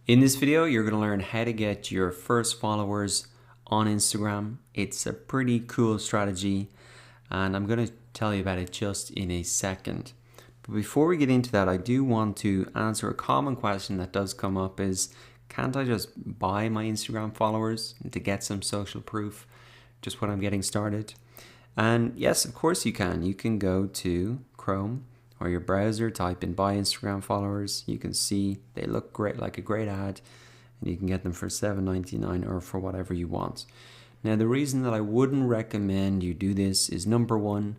In this video, you're going to learn how to get your first followers on Instagram. It's a pretty cool strategy, and I'm going to tell you about it just in a second. But before we get into that, I do want to answer a common question that does come up is, can't I just buy my Instagram followers to get some social proof just when I'm getting started? And yes, of course you can. You can go to Chrome or your browser, type in buy Instagram followers. You can see they look great, like a great ad, and you can get them for $7.99 or for whatever you want. Now, the reason that I wouldn't recommend you do this is, number one,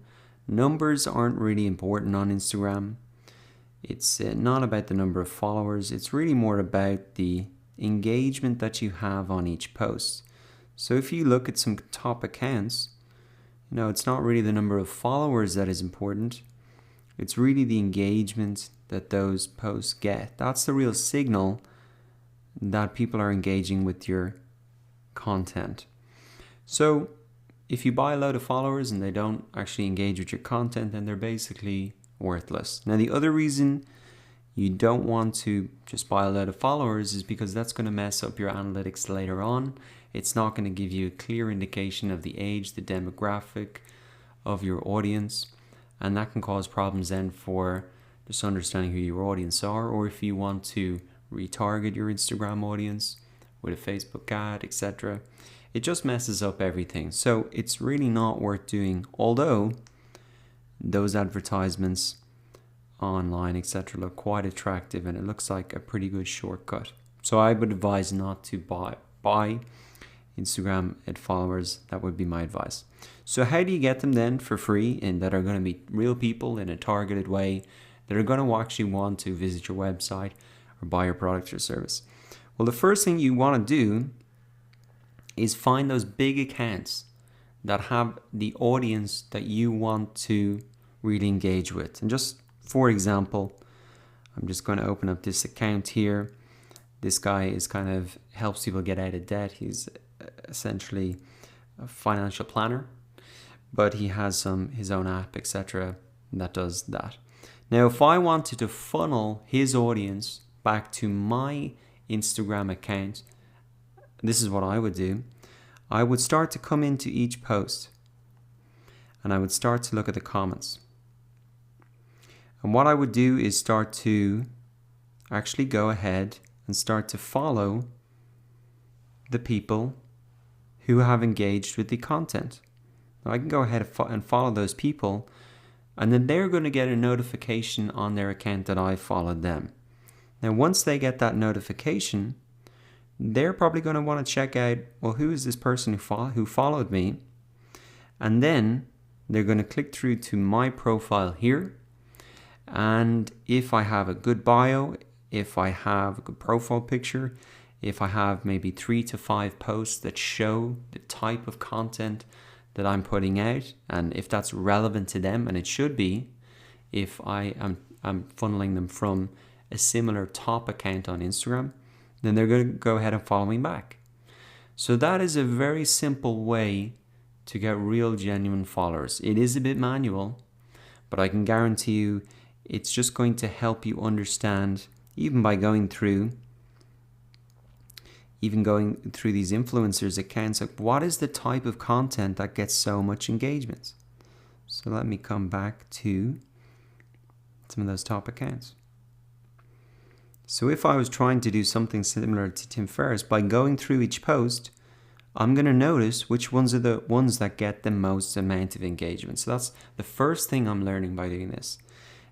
numbers aren't really important on Instagram. It's not about the number of followers. It's really more about the engagement that you have on each post. So if you look at some top accounts, it's not really the number of followers that is important. It's really the engagement that those posts get. That's the real signal that people are engaging with your content. So if you buy a load of followers and they don't actually engage with your content, then they're basically worthless. Now, the other reason you don't want to just buy a load of followers is because that's going to mess up your analytics later on. It's not going to give you a clear indication of the age, the demographic of your audience. And that can cause problems then for just understanding who your audience are, or if you want to retarget your Instagram audience with a Facebook ad, etc. It just messes up everything. So it's really not worth doing, although those advertisements online, etc. look quite attractive and it looks like a pretty good shortcut. So I would advise not to buy Instagram ad followers. That would be my advice. So how do you get them then for free, and that are going to be real people in a targeted way that are going to actually want to visit your website or buy your product or service? Well, the first thing you want to do is find those big accounts that have the audience that you want to really engage with. And just for example, I'm just going to open up this account here. This guy is kind of helps people get out of debt. He's essentially a financial planner, but he has his own app, etc. that does that. Now, if I wanted to funnel his audience back to my Instagram account, this is what I would do. I would start to come into each post and I would start to look at the comments. And what I would do is start to actually go ahead and start to follow the people who have engaged with the content. Now, I can go ahead and follow those people, and then they're going to get a notification on their account that I followed them. Now, once they get that notification, they're probably going to want to check out, well, who is this person who followed me? And then they're going to click through to my profile here. And if I have a good bio, if I have a good profile picture, if I have maybe 3 to 5 posts that show the type of content that I'm putting out, and if that's relevant to them, and it should be, if I'm funneling them from a similar top account on Instagram, then they're going to go ahead and follow me back. So that is a very simple way to get real, genuine followers. It is a bit manual, but I can guarantee you it's just going to help you understand, even by going through these influencers' accounts, like what is the type of content that gets so much engagement. So let me come back to some of those top accounts. So if I was trying to do something similar to Tim Ferriss, by going through each post, I'm going to notice which ones are the ones that get the most amount of engagement. So that's the first thing I'm learning by doing this.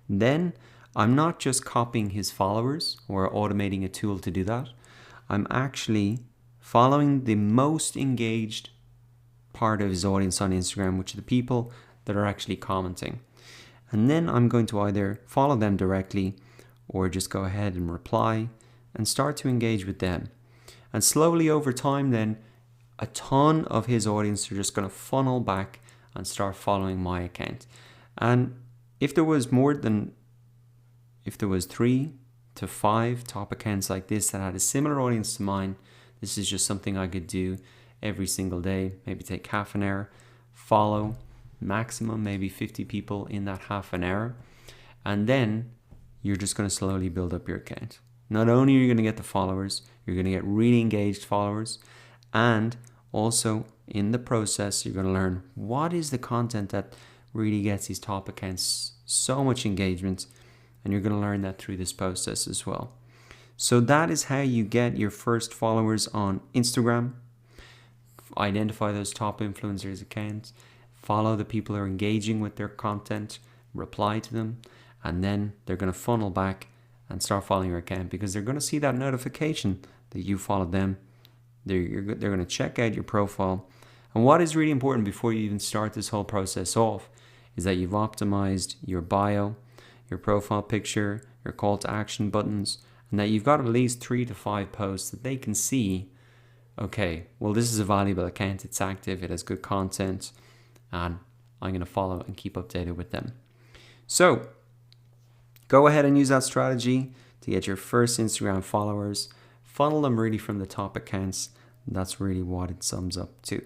Then I'm not just copying his followers or automating a tool to do that. I'm actually following the most engaged part of his audience on Instagram, which are the people that are actually commenting. And then I'm going to either follow them directly or just go ahead and reply and start to engage with them. And slowly over time then, a ton of his audience are just going to funnel back and start following my account. And if there was 3 to 5 top accounts like this that had a similar audience to mine, this is just something I could do every single day. Maybe take half an hour, follow maximum maybe 50 people in that half an hour, and then you're just going to slowly build up your account. Not only are you going to get the followers, you're going to get really engaged followers, and also in the process, you're going to learn what is the content that really gets these top accounts so much engagement, and you're going to learn that through this process as well. So that is how you get your first followers on Instagram. Identify those top influencers' accounts, follow the people who are engaging with their content, reply to them, and then they're going to funnel back and start following your account because they're going to see that notification that you followed them. They're going to check out your profile. And what is really important before you even start this whole process off is that you've optimized your bio, your profile picture, your call to action buttons, and that you've got at least 3 to 5 posts that they can see, okay, well, this is a valuable account, it's active, it has good content, and I'm going to follow and keep updated with them. So go ahead and use that strategy to get your first Instagram followers. Funnel them really from the top accounts. That's really what it sums up to.